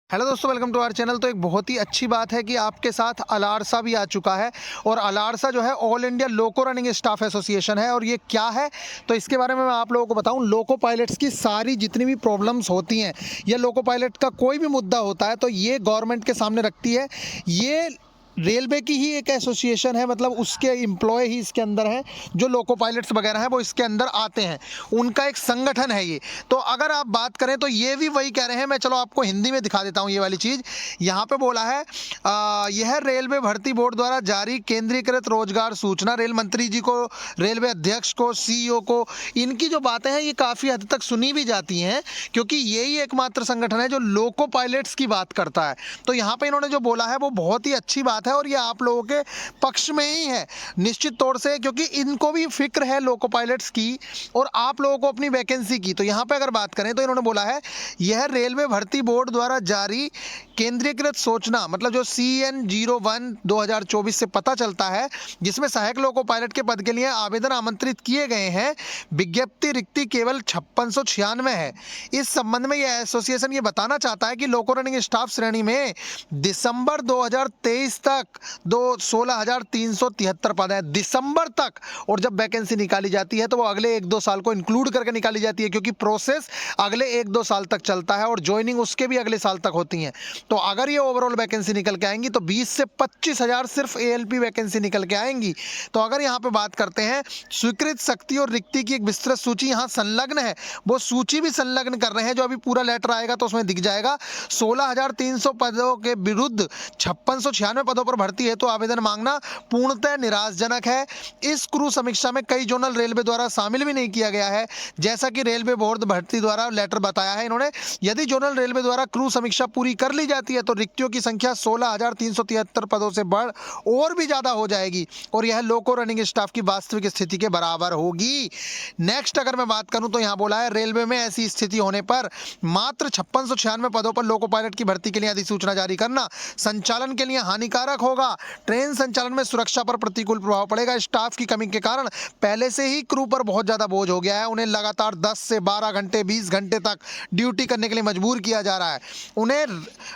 Hello दोस्तों, welcome to our channel. तो एक बहुत ही अच्छी बात है कि आपके साथ अलारसा भी आ चुका है। और अलारसा जो है ऑल इंडिया लोको रनिंग स्टाफ एसोसिएशन है। और ये क्या है तो इसके बारे में मैं आप लोगों को बताऊं। लोको पायलट्स की सारी जितनी भी प्रॉब्लम्स होती हैं या लोको पायलट का कोई भी मुद्दा होता है तो ये गवर्नमेंट के सामने रखती है। ये रेलवे की ही एक एसोसिएशन है, मतलब उसके एम्प्लॉय ही इसके अंदर हैं। जो लोको पायलट्स वगैरह हैं वो इसके अंदर आते हैं, उनका एक संगठन है ये। तो अगर आप बात करें तो ये भी वही कह रहे हैं। मैं चलो आपको हिंदी में दिखा देता हूँ ये वाली चीज़। यहाँ पे बोला है यह रेलवे भर्ती बोर्ड द्वारा जारी केंद्रीकृत रोजगार सूचना। रेल मंत्री जी को, रेलवे अध्यक्ष को, सीईओ को, इनकी जो बातें हैं ये काफ़ी हद तक सुनी भी जाती हैं, क्योंकि यही एकमात्र संगठन है जो लोको पायलट्स की बात करता है। तो यहाँ पे इन्होंने जो बोला है वो बहुत ही अच्छी बात है और ये आप लोगों के पक्ष में ही है निश्चित तौर से, क्योंकि इनको भी फिक्र है लोको पायलट्स की और आप लोगों को अपनी वैकेंसी की। तो यहाँ पे अगर बात करें तो इन्होंने बोला है यह रेलवे भर्ती बोर्ड द्वारा जारी केंद्रीकृत सूचना, मतलब जो CN01/2024 से पता चलता है, जिसमें सहायक लोको पायलट के पद के लिए आवेदन आमंत्रित किए गए हैं। विज्ञप्ति रिक्ति केवल 5696 है। इस संबंध में यह एसोसिएशन ये बताना चाहता है कि लोको रनिंग स्टाफ श्रेणी में दिसंबर 2023 तक 16,373 पद है, दिसंबर तक। और जब वैकेंसी निकाली जाती है तो वो अगले 1-2 साल को इंक्लूड करके निकाली जाती है, क्योंकि प्रोसेस अगले 1-2 साल तक चलता है और ज्वाइनिंग उसके भी अगले साल तक होती है। तो अगर ये ओवरऑल वैकेंसी निकल के आएंगी तो 20 से 25 हज़ार सिर्फ ALP वैकेंसी निकल के आएंगी। तो अगर यहाँ पे बात करते हैं, स्वीकृत शक्ति और रिक्ति की एक विस्तृत सूची यहाँ संलग्न है। वो सूची भी संलग्न कर रहे हैं, जो अभी पूरा लेटर आएगा तो उसमें दिख जाएगा। 16,300 पदों के विरुद्ध 5696 पदों पर भर्ती है तो आवेदन मांगना पूर्णतः निराशाजनक है। इस क्रू समीक्षा में कई जोनल रेलवे द्वारा शामिल भी नहीं किया गया है, जैसा कि रेलवे बोर्ड भर्ती द्वारा लेटर बताया है इन्होंने। यदि जोनल रेलवे द्वारा क्रू समीक्षा पूरी कर ली जाती है तो रिक्तियों की संख्या 16,373 पदों से बढ़ और भी ज्यादा हो जाएगी और यह लोको रनिंग स्टाफ की वास्तविक स्थिति के बराबर होगी। नेक्स्ट अगर मैं बात करूं तो यहां बोला है रेलवे में ऐसी स्थिति होने पर मात्र 5696 पदों पर लोको पायलट की भर्ती के लिए अधिसूचना जारी करना संचालन के लिए हानिकारक होगा। ट्रेन संचालन में सुरक्षा पर प्रतिकूल प्रभाव पड़ेगा। स्टाफ की कमी के कारण पहले से ही क्रू पर बहुत ज्यादा बोझ हो गया है। उन्हें लगातार 10 से 12 घंटे, 20 घंटे तक ड्यूटी करने के लिए मजबूर किया जा रहा है। उन्हें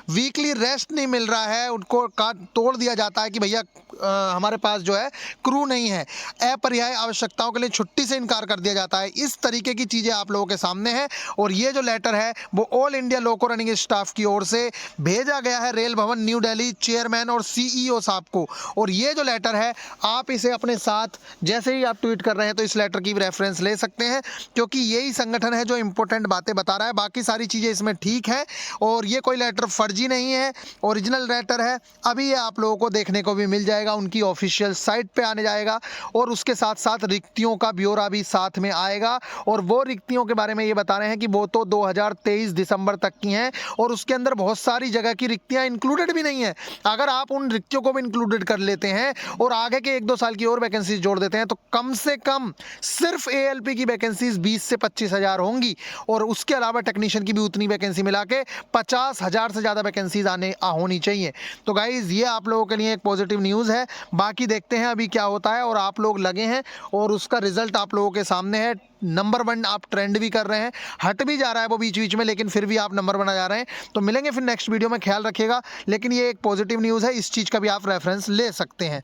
वीकली रेस्ट नहीं मिल रहा है। उनको काट तोड़ दिया जाता है कि भैया हमारे पास जो है क्रू नहीं है। अपरिहार्य आवश्यकताओं के लिए छुट्टी से इनकार कर दिया जाता है। इस तरीके की चीजें आप लोगों के सामने है और ये जो लेटर है वो ऑल इंडिया लोको रनिंग स्टाफ की ओर से भेजा गया है रेल भवन न्यू दिल्ली चेयरमैन और CEO साहब को। और ये जो लेटर है आप इसे अपने साथ जैसे ही आप ट्वीट कर रहे हैं तो इस लेटर की रेफरेंस ले सकते हैं, क्योंकि यही संगठन है जो इंपॉर्टेंट बातें बता रहा है। बाकी सारी चीजें इसमें ठीक है और ये कोई लेटर फर्जी नहीं है, ओरिजिनल लेटर है। अभी ये आप लोगों को देखने को भी मिल जाएगा, उनकी ऑफिशियल साइट पे आने जाएगा और उसके साथ साथ रिक्तियों का ब्यौरा भी साथ में आएगा। और वो रिक्तियों के बारे में ये बता रहे हैं कि वो तो 2023 दिसंबर तक की हैं और उसके अंदर बहुत सारी जगह की रिक्तियां इंक्लूडेड भी नहीं है। अगर आप उन रिक्तियों को भी इंक्लूडेड कर लेते हैं और आगे के 1-2 साल की और वैकेंसी जोड़ देते हैं तो कम से कम सिर्फ ALP की वैकेंसीज 20 से 25 हज़ार होंगी और उसके अलावा टेक्नीशियन की भी उतनी वैकेंसी मिला के 50 हज़ार से ज़्यादा वैकेंसीज होनी चाहिए। तो गाइज ये आप लोगों के लिए एक पॉजिटिव न्यूज़ है। बाकी देखते हैं अभी क्या होता है और आप लोग लगे हैं और उसका रिजल्ट आप लोगों के सामने है। नंबर 1 आप ट्रेंड भी कर रहे हैं, हट भी जा रहा है वो बीच बीच में, लेकिन फिर भी आप नंबर 1 आ जा रहे हैं। तो मिलेंगे फिर नेक्स्ट वीडियो में, ख्याल रखिएगा। लेकिन ये एक पॉजिटिव न्यूज़ है, इस चीज़ का भी आप रेफरेंस ले सकते हैं।